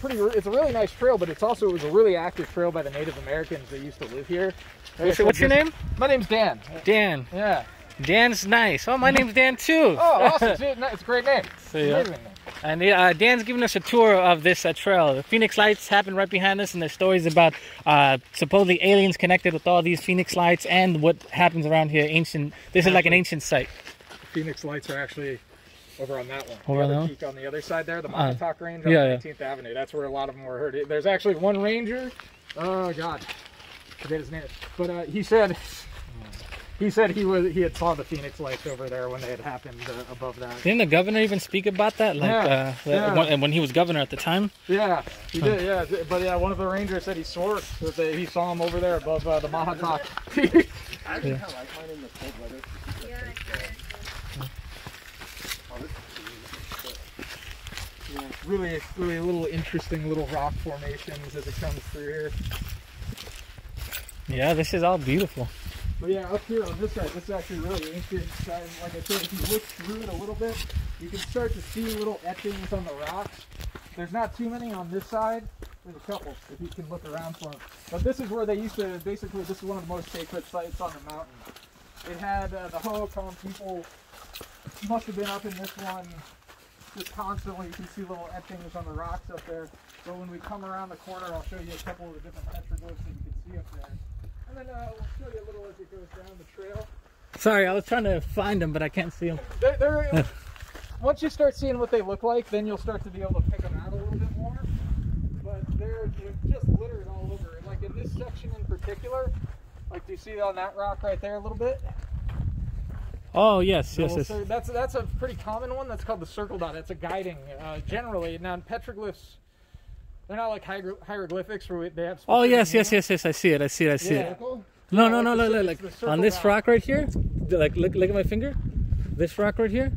it's a really nice trail, but it was a really active trail by the Native Americans that used to live here. What's your name? My name's Dan. Dan. Yeah. Dan's nice. Oh, my name's Dan too. Oh, awesome. It's a great name. So, yeah. And Dan's giving us a tour of this trail. The Phoenix lights happen right behind us, and there's stories about supposedly aliens connected with all these Phoenix lights and what happens around here. This is like an ancient site. The Phoenix lights are actually over on that one. Over on that one? Peak on the other side there, the Montauk Range on 19th Avenue. That's where a lot of them were heard. There's actually one ranger. Oh God, I forget his name. But he said he had saw the Phoenix lights over there when they had happened above that. Didn't the governor even speak about that? Like when he was governor at the time? Yeah, he did. Yeah, but yeah, one of the rangers said he swore that he saw him over there above the Montauk. I actually kind of like mine in the cold weather. Yeah, really little interesting little rock formations as it comes through here. Yeah, this is all beautiful. But yeah, up here on this side, this is actually really ancient. Like I said, if you look through it a little bit, you can start to see little etchings on the rocks. There's not too many on this side. There's a couple, if you can look around for them. But this is where they used to, basically, this is one of the most sacred sites on the mountain. It had the Hohokam people, must have been up in this one just constantly. You can see little etchings on the rocks up there. So when we come around the corner, I'll show you a couple of the different petroglyphs that you can see up there. And then we'll show you a little as it goes down the trail. Sorry, I was trying to find them, but I can't see them. Once you start seeing what they look like, then you'll start to be able to pick them out a little bit more. But they're just littered all over. Like in this section in particular, like do you see on that rock right there a little bit? Oh yes, so yes. That's a pretty common one. That's called the circle dot. It's a guiding. Generally, now in petroglyphs, they're not like hieroglyphics where they have. Oh yes. I see it. No, like on this rock right here. Like look at my finger. This rock right here.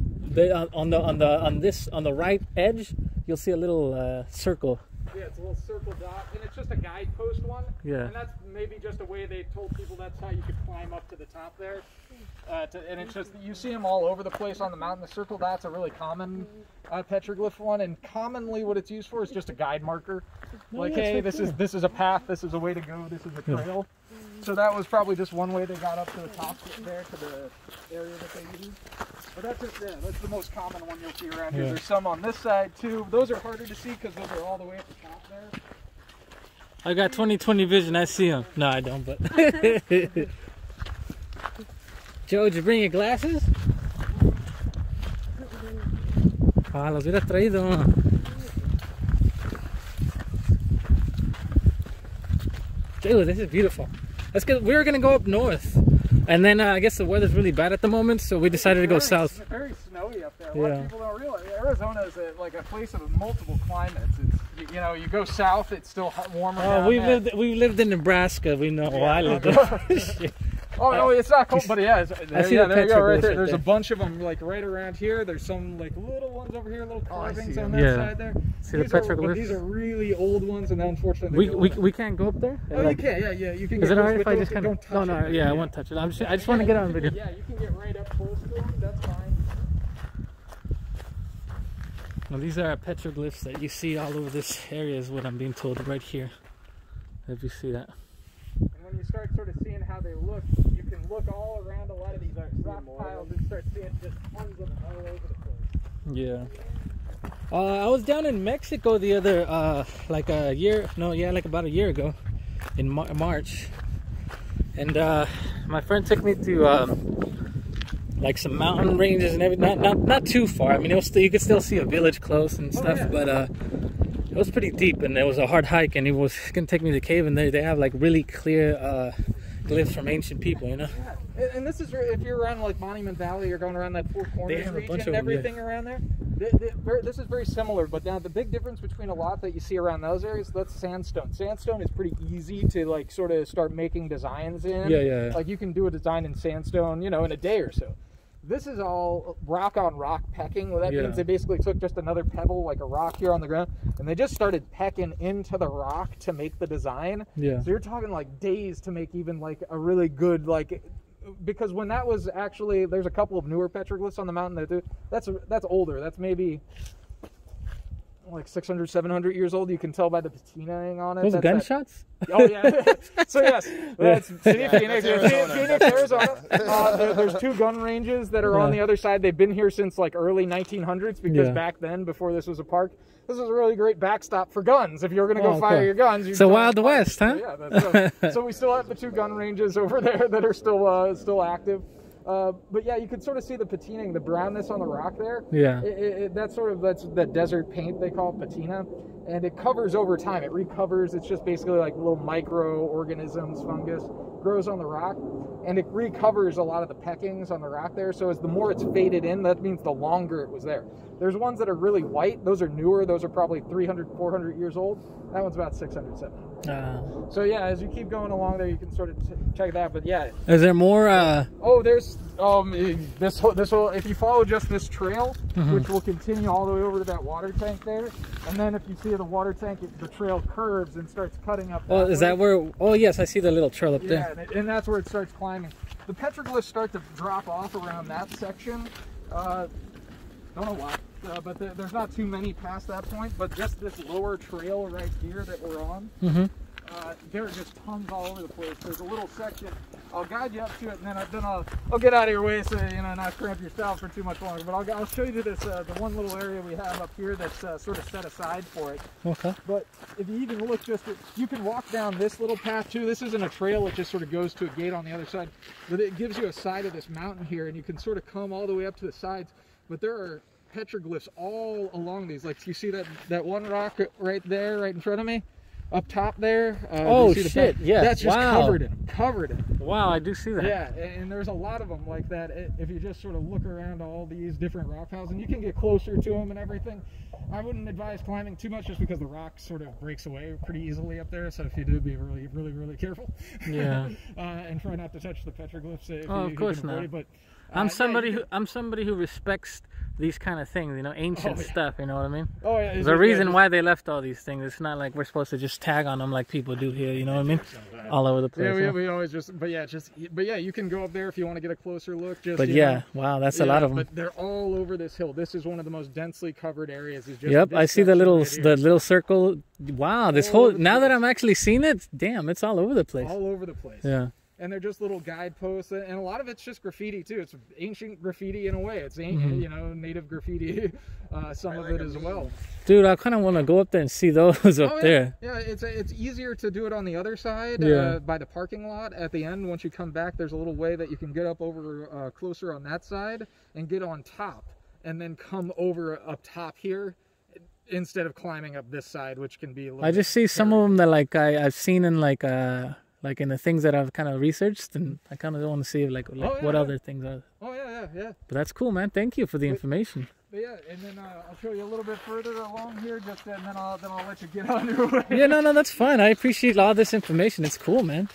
On the right edge, you'll see a little circle. Yeah, it's a little circle dot, and it's just a guidepost one. Yeah. And that's maybe just a way they told people that's how you could climb up to the top there. And it's just, you see them all over the place on the mountain. The circle dot's a really common petroglyph one, and commonly what it's used for is just a guide marker. Like, hey, this is a path, this is a way to go, this is a trail. So that was probably just one way they got up to the top there, to the area that they used. But that's the most common one you'll see around here. There's some on this side too. Those are harder to see because those are all the way at the top there. I got 20/20 vision. I see them. No, I don't. But Joe, did you bring your glasses? Ah, los hubieras traído. Dude, this is beautiful. Let's get. We were gonna go up north, and then I guess the weather's really bad at the moment, so we decided to go south. It's very snowy up there. A lot of people don't realize Arizona is like a place of multiple climates. It's, you go south, it's still warmer. Oh, we lived in Nebraska. We know. Oh, I lived there. Oh no, it's not cold, but yeah, I see the there you go, right there. right There's there. a bunch of them like right around here. There's some like little ones over here, little carvings on that side there. See the petroglyphs? These are really old ones, and unfortunately we can't go up there. Oh, you can, yeah, you can. Is it alright if I just kind of? No, I won't touch it. I just want to get on video. Yeah, you can get right up close to them. That's fine. Well, these are petroglyphs that you see all over this area, is what I'm being told right here. If you see that. And when you start sort of seeing how they look, you can look all around a lot of these rock piles and start seeing just tons of them all over the place. Yeah. I was down in Mexico the other, like about a year ago, in March, and my friend took me to like some mountain ranges and everything. Not too far. I mean, you could still see a village close and stuff, but it was pretty deep, and it was a hard hike, and he was gonna take me to the cave, and they have like really clear glyphs from ancient people, you know. Yeah. And this is if you're around like Monument Valley, you're going around that Four Corners region and everything around there. This is very similar, but now the big difference between a lot that you see around those areas, that's sandstone. Sandstone is pretty easy to like sort of start making designs in. Yeah. Like you can do a design in sandstone, in a day or so. This is all rock on rock pecking. Well, that means they basically took just another pebble, like a rock here on the ground, and they just started pecking into the rock to make the design. Yeah. So you're talking like days to make even like a really good because when that was actually, there's a couple of newer petroglyphs on the mountain that's older. That's maybe like 600, 700 years old. You can tell by the patinaing on it. Those gunshots? Oh yeah. So yes, that's City of Phoenix, Phoenix, Arizona. There's 2 gun ranges that are on the other side. They've been here since like early 1900s because back then, before this was a park, this was a really great backstop for guns. If you're going to go fire your guns, it's a Wild West, huh? Yeah. So we still have the 2 gun ranges over there that are still active. But yeah, you can sort of see the patinaing, the brownness on the rock there. Yeah. That's the desert paint they call it, patina, and it covers over time. It recovers. It's just basically like little microorganisms, fungus, grows on the rock, and it recovers a lot of the peckings on the rock there. So as the more it's faded in, that means the longer it was there. There's ones that are really white. Those are newer. Those are probably 300, 400 years old. That one's about 600, 700. So yeah, as you keep going along there, you can sort of check that. But yeah, is there more? Oh, there's this whole. If you follow just this trail, which will continue all the way over to that water tank there, and then if you see the water tank, the trail curves and starts cutting up. Oh, is that where? Oh, yes, I see the little trail up there. Yeah, and that's where it starts climbing. The petroglyphs start to drop off around that section. Don't know why. But there's not too many past that point, but just this lower trail right here that we're on, there are just tons all over the place. There's a little section. I'll guide you up to it, and then I'll get out of your way so not cramp yourself for too much longer. But I'll show you this the one little area we have up here that's sort of set aside for it. Okay. But if you even look you can walk down this little path too. This isn't a trail; it just sort of goes to a gate on the other side. But it gives you a side of this mountain here, and you can sort of come all the way up to the sides. But there are petroglyphs all along these. Like, you see that one rock right there, right in front of me, up top there. Oh shit! Yeah, that's just covered in. Wow, I do see that. Yeah, and there's a lot of them like that. If you just sort of look around all these different rock piles, and you can get closer to them and everything. I wouldn't advise climbing too much, just because the rock sort of breaks away pretty easily up there. So if you do, be really, really, really careful. Yeah. And try not to touch the petroglyphs. Of course not. But I'm somebody who respects these kind of things, ancient stuff, you know what I mean? Oh yeah. There's a reason why they left all these things. It's not like we're supposed to just tag on them like people do here, you know what I mean? All over the place. Yeah, we always but yeah, you can go up there if you want to get a closer look. Wow, that's a lot of them. But they're all over this hill. This is one of the most densely covered areas. Yep, I see the little circle. Wow, this whole, now that I'm actually seeing it, damn, it's all over the place. All over the place. Yeah. And they're just little guideposts, and a lot of it's just graffiti too. It's ancient graffiti in a way. It's ancient, native graffiti, some of it as well. Dude, I kind of want to go up there and see those up there. Yeah, it's easier to do it on the other side, by the parking lot at the end. Once you come back, there's a little way that you can get up over closer on that side and get on top, and then come over up top here, instead of climbing up this side, which can be a little. I just see some of them that I've seen in like in the things that I've kind of researched, and I kind of want to see what other things are. Oh yeah. But that's cool, man. Thank you for the information. But yeah, and then I'll show you a little bit further along here, and then I'll let you get on your way. Yeah, no, that's fine. I appreciate all this information. It's cool, man.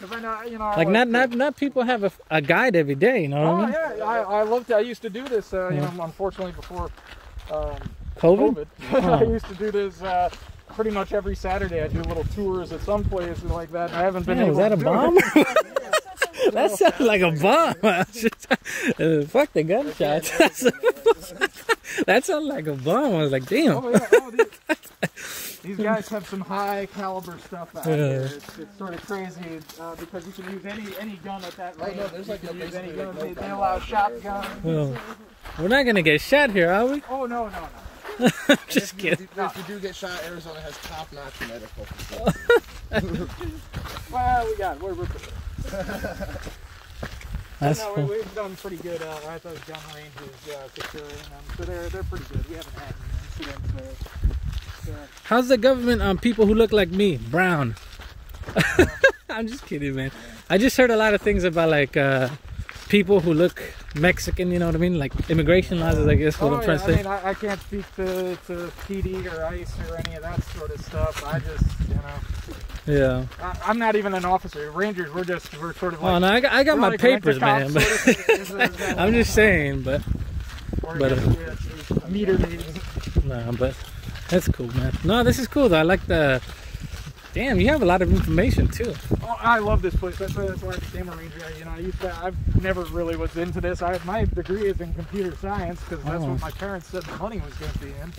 Like not people have a guide every day, you know what I mean? Yeah, I loved it. I used to do this, unfortunately before COVID. I used to do this. Pretty much every Saturday I do little tours at some place like that. I haven't been able was that a bomb? That sounds like a bomb. Fuck the gunshots. That sounds like a bomb. I was like, damn. These guys have some high caliber stuff out here. It's sort of crazy because you can use any gun at that range. There's use any gun. They allow shotguns. Well, we're not gonna get shot here, are we? Oh no. Just kidding. If you do get shot, Arizona has top-notch medical facilities. Well, we're prepared. That's cool. We've done pretty good at those gun ranges securing them, so they're pretty good. We haven't had any incidents. How's the government on people who look like me, brown? I'm just kidding, man. I just heard a lot of things about people who look Mexican, you know what I mean? Like immigration laws is, I guess, what I'm trying to say. I mean, I can't speak to PD or ICE or any of that sort of stuff. I just, Yeah. I'm not even an officer. Rangers, we're sort of like... Oh, no, I got my papers, man. But I'm just saying, but meter meetings. No, but that's cool, man. No, this is cool, though. I like the... Damn, you have a lot of information too. Oh, I love this place. That's why I became a ranger. I've never really was into this. My degree is in computer science because that's what my parents said the money was going to be in.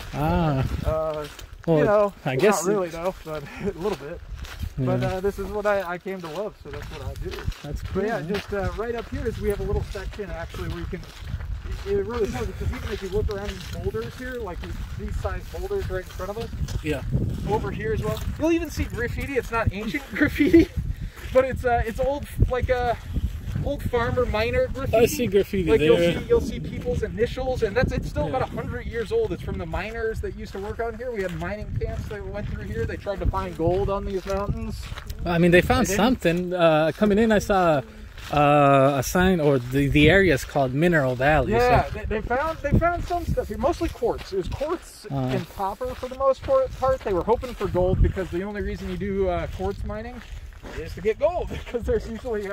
Well, you know, I guess not really though, but a little bit. Yeah. But this is what I came to love, so that's what I do. That's cool. But yeah, man. just right up here is we have a little section actually where you can. It really shows because even if you look around these boulders here, like these size boulders right in front of us. Yeah. Over here as well, you'll even see graffiti. It's not ancient graffiti, but it's old like old farmer miner graffiti. I see graffiti like there. you'll see people's initials, and it's still about 100 years old. It's from the miners that used to work out here. We had mining camps that went through here. They tried to find gold on these mountains. I mean, they found something. Coming in, I saw a sign, or the area is called Mineral Valley. Yeah, so. they found some stuff here, mostly quartz. It was quartz and copper for the most part. They were hoping for gold because the only reason you do quartz mining is to get gold, because there's usually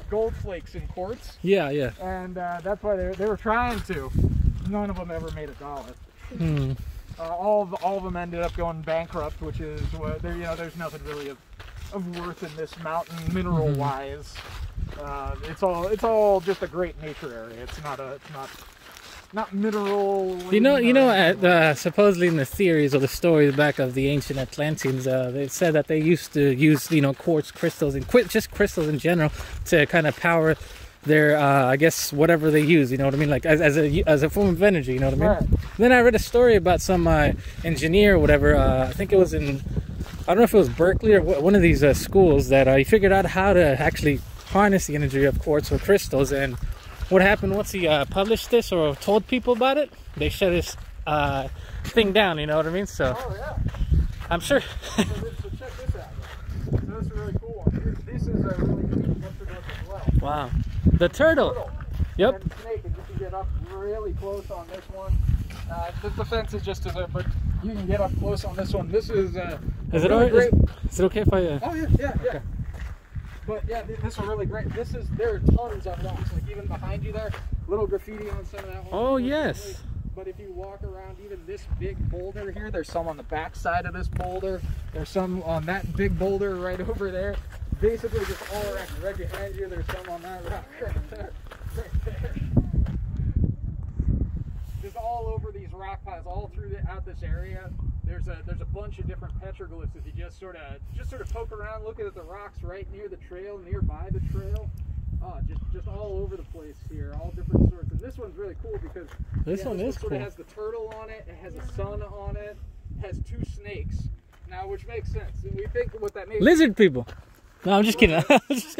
gold flakes in quartz. Yeah, yeah. And that's why they were trying to. None of them ever made $1. Hmm. All of them ended up going bankrupt, which is what there's nothing really of worth in this mountain mineral wise. It's all just a great nature area. It's not mineral. You know, supposedly in the theories or the stories back of the ancient Atlanteans, they said that they used to use, quartz crystals and just crystals in general to kind of power their, I guess, whatever they use. You know what I mean? Like as a form of energy. You know what I mean? Right. Then I read a story about some engineer or whatever. I think it was in, I don't know if it was Berkeley or one of these schools, that he figured out how to actually harness the energy of quartz or crystals. And what happened once he published this or told people about it, they shut his thing down, you know what I mean? So I'm sure. So check this out. So this is a really cool one. This is a really neat one as well. Wow. The turtle. Yep. And snake, and you can get up really close on this one. The fence is just but you can get up close on this one. This is is it alright? Is it okay if I Oh yeah. Okay. But yeah, this is really great. There are tons of rocks, like even behind you there, little graffiti on some of that one. Oh yes. But if you walk around even this big boulder here, there's some on the back side of this boulder. There's some on that big boulder right over there. Basically just all around. Right behind you, there's some on that rock right there. Right there. Just all over these rock piles, all throughout this area. There's a bunch of different petroglyphs. If you just sort of poke around, looking at the rocks right near the trail, nearby the trail. Just all over the place here, all different sorts. And this one's really cool because this one is sort cool. of has the turtle on it. It has a sun on it. It has 2 snakes. Now, which makes sense. And we think what that means. Lizard people. No, I'm just kidding. There's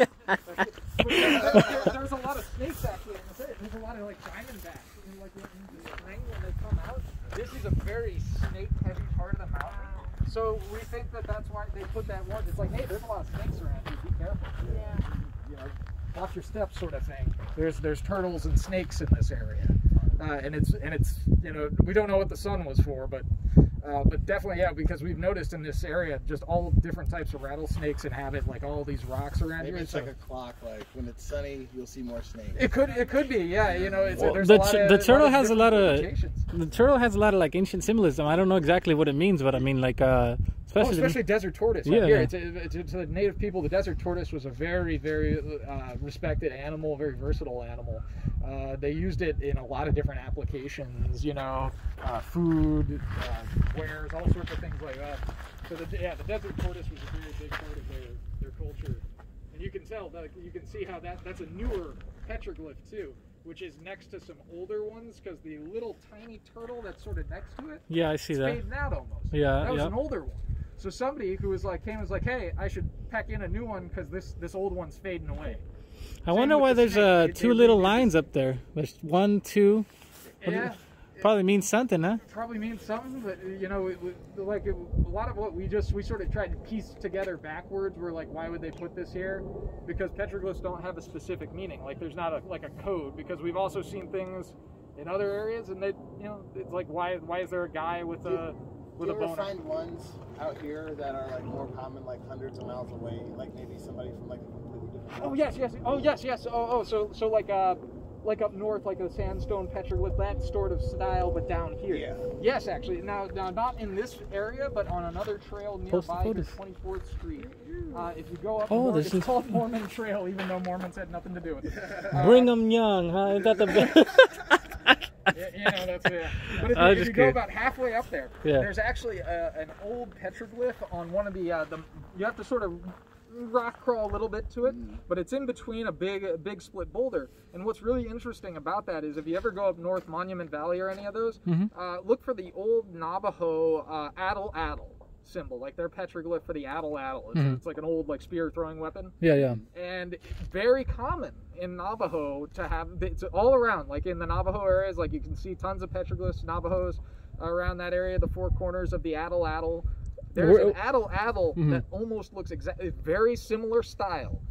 a lot of snakes actually in this area. There's a lot of like diamondbacks. And like in the spring when they come out, this is a very snake-heavy part of the mountain. So we think that's why they put that one. It's like, hey, there's a lot of snakes around here. Be careful. Yeah. Watch your steps, sort of thing. There's turtles and snakes in this area, and it's we don't know what the sun was for, but definitely because we've noticed in this area just all different types of rattlesnakes inhabit like all these rocks around here. It's like a clock. Like when it's sunny, you'll see more snakes. It could be, yeah. There's the turtle has a lot of limitations. the turtle has a lot of like ancient symbolism. I don't know exactly what it means, but I mean like especially desert tortoise. Yeah, here. To the native people, the desert tortoise was a very, very respected animal, very versatile animal. They used it in a lot of different applications, food, wares, all sorts of things like that. So the desert tortoise was a very big part of their culture. And you can tell, you can see how that's a newer petroglyph too, which is next to some older ones, because the little tiny turtle that's sort of next to it, yeah, I see that. fading out almost. Yeah, that was an older one. So somebody who was like, hey, I should pack in a new one because this old one's fading away. I wonder why there's 2 little lines up there. There's 1, 2. Yeah. Probably means something, huh? Probably means something, but a lot of what we sort of tried to piece together backwards were like, why would they put this here? Because petroglyphs don't have a specific meaning. Like there's not a code, because we've also seen things in other areas, and they it's like, why is there a guy with a Do you ever boner? find ones out here that are like more common, like hundreds of miles away, like maybe somebody from like a completely different country? Oh yes. So like up north, like a sandstone petroglyph, that sort of style, but down here. Yeah. Yes, actually. Now not in this area, but on another trail nearby, 24th Street. If you go up north, it's called Mormon Trail, even though Mormons had nothing to do with it. Brigham Young, huh? Is that the That's it. But if you go about halfway up there, there's actually an old petroglyph on one of the you have to sort of rock crawl a little bit to it, but it's in between a big split boulder. And what's really interesting about that is if you ever go up North Monument Valley or any of those, look for the old Navajo Addle symbol, like their petroglyph for the Addle. It's like an old like spear throwing weapon. And very common in Navajo to have, it's all around, like in the Navajo areas, like you can see tons of petroglyphs, Navajos around that area, the four corners of the Addle. There's an Addle that almost looks very similar style,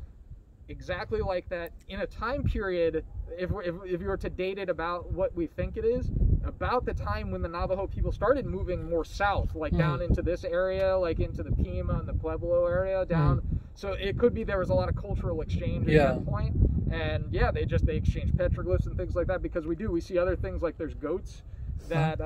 exactly like that, in a time period, if you were to date it about what we think it is, about the time when the Navajo people started moving more south, like down into this area, like into the Pima and the Pueblo area down. So it could be there was a lot of cultural exchange at that point. And yeah, they exchanged petroglyphs and things like that, because we see other things, like there's goats that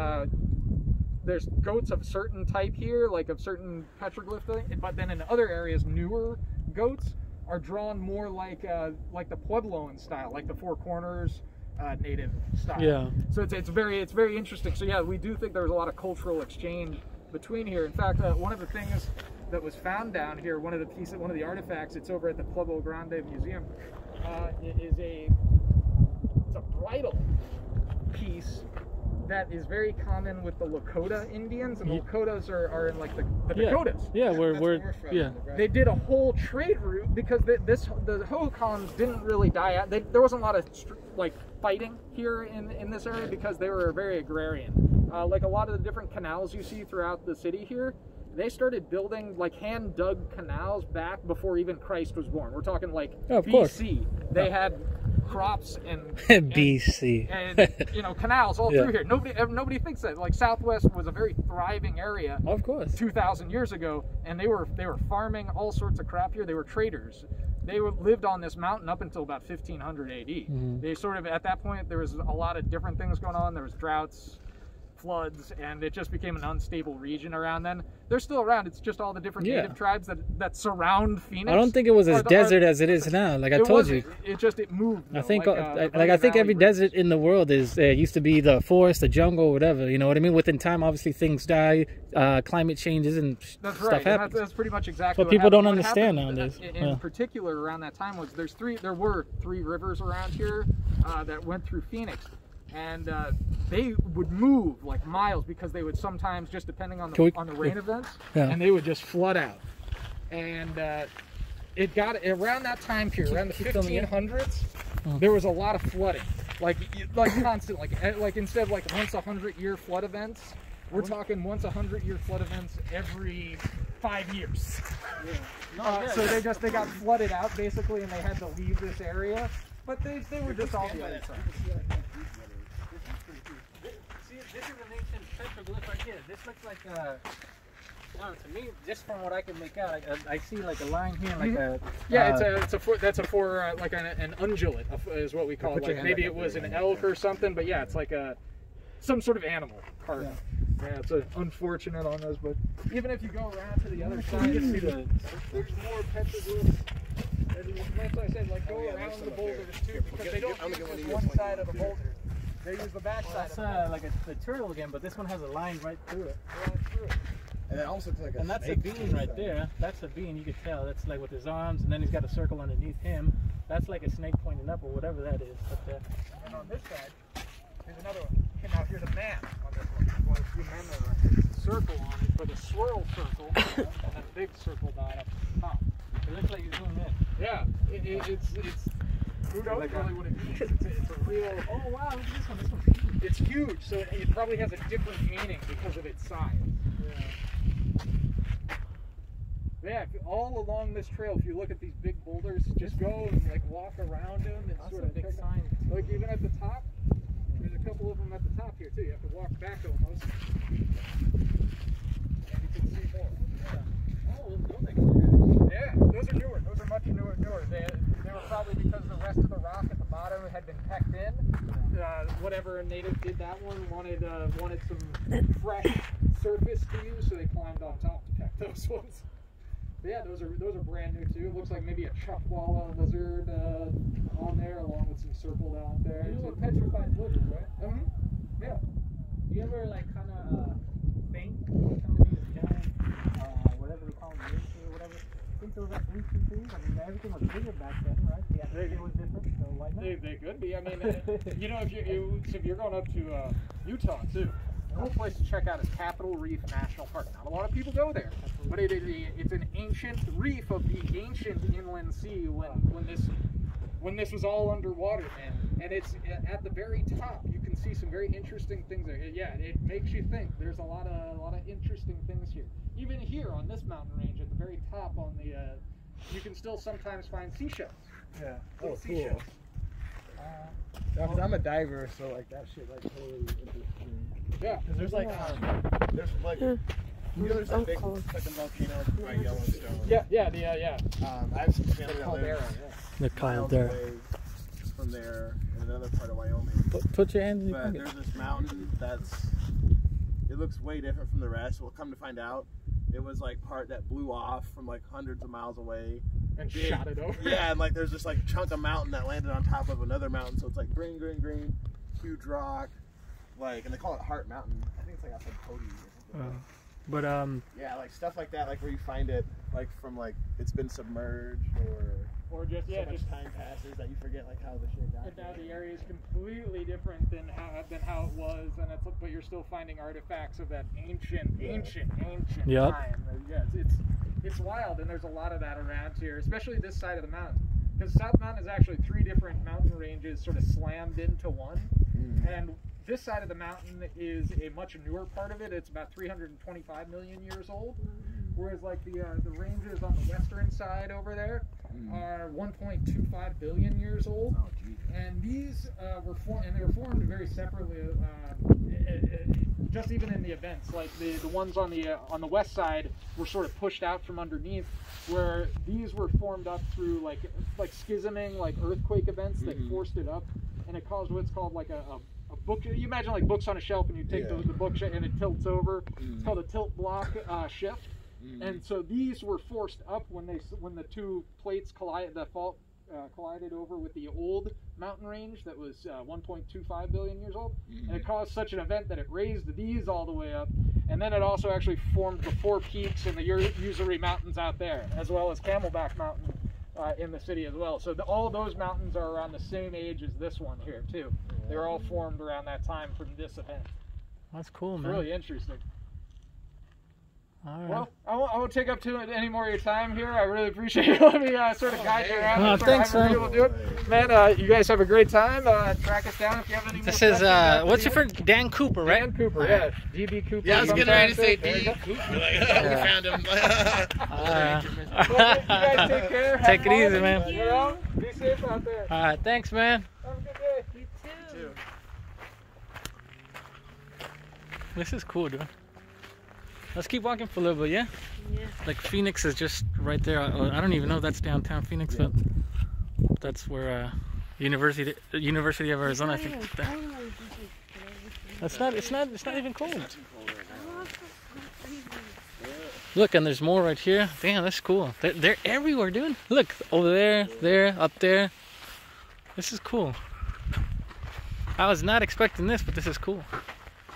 there's goats of certain type here, like of certain petroglyph thing, but then in other areas, newer goats are drawn more like the Puebloan style, like the Four Corners native style. So it's very interesting. So yeah, we do think there's a lot of cultural exchange between here. In fact, one of the things that was found down here, one of the artifacts, it's over at the Pueblo Grande Museum, it's a bridle piece that is very common with the Lakota Indians, and the Lakotas are in like the Dakotas. They did a whole trade route because the Hohokams didn't really die out. There wasn't a lot of like fighting here in this area because they were very agrarian. Like a lot of the different canals you see throughout the city here, they started building like hand-dug canals back before even Christ was born. We're talking like BC. They had crops and BC and canals all through here. Nobody thinks that. Like Southwest was a very thriving area, of course, 2,000 years ago, and they were farming all sorts of crap here. They were traders. They lived on this mountain up until about 1500 AD. They sort of, at that point, there was a lot of different things going on. There was droughts, floods, and it just became an unstable region around then. They're still around. It's just all the different native tribes that surround Phoenix. I don't think it was as desert as it is now. Like I told you, it moved. I think I think every desert in the world is used to be the forest, the jungle, whatever. You know what I mean? Within time, obviously things die, climate changes, and stuff happens. That's pretty much exactly what people don't understand nowadays. In particular, around that time there were three rivers around here that went through Phoenix. And they would move like miles because they would sometimes, just depending on the rain events, and they would just flood out. And it got around that time period, around the 1500s, there was a lot of flooding, like constant, like instead of like once 100-year flood events, we're talking once 100-year flood events every 5 years. So they got flooded out basically, and they had to leave this area. But they were just all the other side. This is an ancient petroglyph right here. This looks like to me, just from what I can make out, I see like a line here, like a that's like an ungulate is what we call it. Like maybe it was an elk or something, but yeah, it's like some sort of animal part. Yeah, it's unfortunate on those, but even if you go around to the other side, you see there's more petroglyphs. Like I said, like go around the boulders too, because they don't use just one side of the boulder. They use the back side. That's like a turtle again, but this one has a line right through it. And it also looks like and that's a bean right there. That's a bean, you can tell. That's like with his arms, and then he's got a circle underneath him. That's like a snake pointing up or whatever that is. But, and on this side, there's another one. Now here's a man on this one. Well, a few men with a circle on it, but a swirl circle, and a big circle dot up top. it looks like he's doing this. Yeah, it's who knows really what it means. It's a real. Oh wow, look at this one. This one's huge. It's huge, so it probably has a different meaning because of its size. Yeah, all along this trail, if you look at these big boulders, just go and like walk around them and sort of big sign. Like even at the top, there's a couple of them at the top here too. You have to walk back almost. And you can see more. Yeah, those are newer. Those are much newer. They were probably because the rest of the rock at the bottom had been pecked in. Whatever native did that one wanted some fresh surface to use, so they climbed on top to peck those ones. But yeah, those are brand new too. It looks like maybe a chuckwalla lizard on there, along with some circled out there. You know what petrified wood is, right? Yeah. Do you ever like kind of think some of these giant, whatever they call them, or whatever? Think those are ancient trees? I mean, everything was bigger back then, right? The atmosphere was different. So why not? They could be. I mean, you know, if you're going up to Utah too, one place to check out is Capitol Reef National Park. Not a lot of people go there, but it's an ancient reef of the ancient inland sea when this was all underwater, and it's at the very top. You can see some very interesting things there. Yeah, it makes you think. There's a lot of interesting things here. Even here on this mountain range, at the very top, on the you can still sometimes find seashells. Yeah. Little Oh, seashells. cool. Yeah, because I'm a diver, so like that shit like totally interests me. Yeah. Because there's like you know, there's a big fucking volcano by Yellowstone. Yeah. I have some family that live The miles caldera. away from there in another part of Wyoming. Put your hands in your But pocket. there's this mountain it looks way different from the rest. We'll come to find out, it was like part that blew off from like hundreds of miles away. And Big. shot it over. Yeah, and like there's this like chunk of mountain that landed on top of another mountain, so it's like green, huge rock, like, and they call it Heart Mountain. I think it's like outside Cody or something. But Yeah, like stuff like that, like where you find it, like from like it's been submerged Or just so much time passes that you forget like how the shit got. And now the area is completely different than how it was, and but you're still finding artifacts of that ancient Yep. time. Yeah, it's wild, and there's a lot of that around here, especially this side of the mountain. Because South Mountain is actually 3 different mountain ranges sort of slammed into one, and this side of the mountain is a much newer part of it. It's about 325 million years old, whereas like the ranges on the western side over there are 1.25 billion years old. Oh, geez. And these were formed very separately. Just even in the events, like the ones on the west side were sort of pushed out from underneath, where these were formed up through like schisming, like earthquake events that forced it up, and it caused what's called like a book. You imagine like books on a shelf, and you take the book and it tilts over. It's called a tilt block shift. And so these were forced up when the 2 plates collided. The fault collided over with the old mountain range that was 1.25 billion years old, and it caused such an event that it raised these all the way up, and then it also actually formed the 4 peaks in the Usery Mountains out there, as well as Camelback Mountain in the city as well. So all those mountains are around the same age as this one here too. They were all formed around that time from this event. that's cool, It's man. really interesting. All right. Well, I won't take up any more of your time here. I really appreciate you letting me sort of guide you around. and sort of thanks, having man. people do it. Man, you guys have a great time. Track us down if you have any more This is questions. what's your friend Dan Cooper, right? Dan Cooper, yeah. DB Cooper. Yeah, I was getting ready to say There you go. D. Cooper. We found him. Well, you guys take care. Have Take it fun. easy, man. You know, be safe out there. All right, thanks, man. Have a good day. You too. This is cool, dude. Let's keep walking for a little bit, yeah? Yeah. Like Phoenix is just right there. I don't even know if that's downtown Phoenix, but that's where University of Arizona, I think. It's not even cold. Look, and there's more right here. Damn, that's cool. They're everywhere, dude. Look, over there, up there. This is cool. I was not expecting this, but this is cool.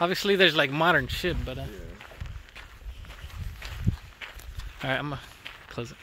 Obviously, there's like modern shit, but. All right, I'm gonna close it.